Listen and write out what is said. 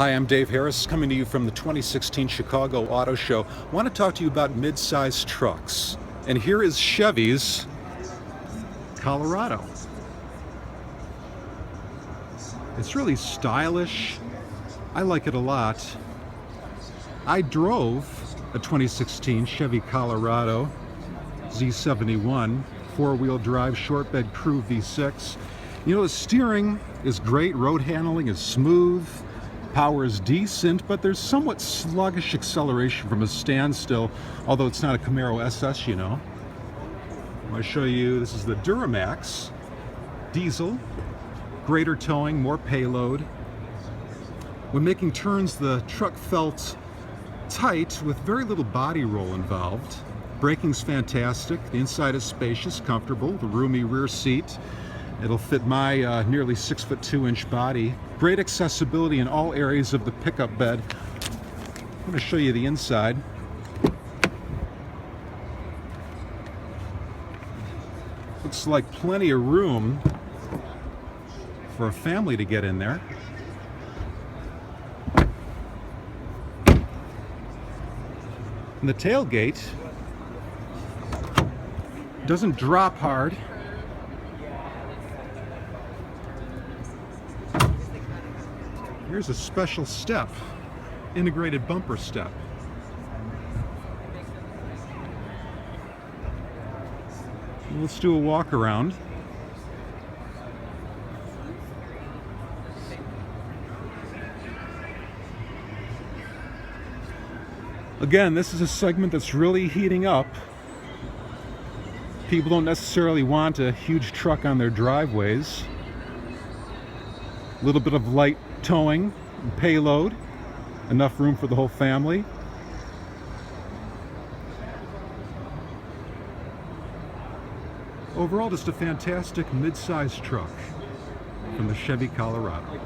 Hi, I'm Dave Harris, coming to you from the 2016 Chicago Auto Show. I want to talk to you about mid-size trucks. And here is Chevy's Colorado. It's really stylish. I like it a lot. I drove a 2016 Chevy Colorado Z71 four-wheel drive short bed crew V6. You know, the steering is great, road handling is smooth, power is decent, but there's somewhat sluggish acceleration from a standstill, although it's not a Camaro SS, you know. I'm going to show you, this is the Duramax diesel, greater towing, more payload. When making turns, the truck felt tight with very little body roll involved. Braking's fantastic, the inside is spacious, comfortable, the roomy rear seat. It'll fit my nearly 6'2" body. Great accessibility in all areas of the pickup bed. I'm going to show you the inside. Looks like plenty of room for a family to get in there. And the tailgate doesn't drop hard. Here's a special step, integrated bumper step. Let's do a walk around. Again, this is a segment that's really heating up. People don't necessarily want a huge truck on their driveways. A little bit of light towing and payload, enough room for the whole family. Overall, just a fantastic mid-sized truck from the Chevy Colorado.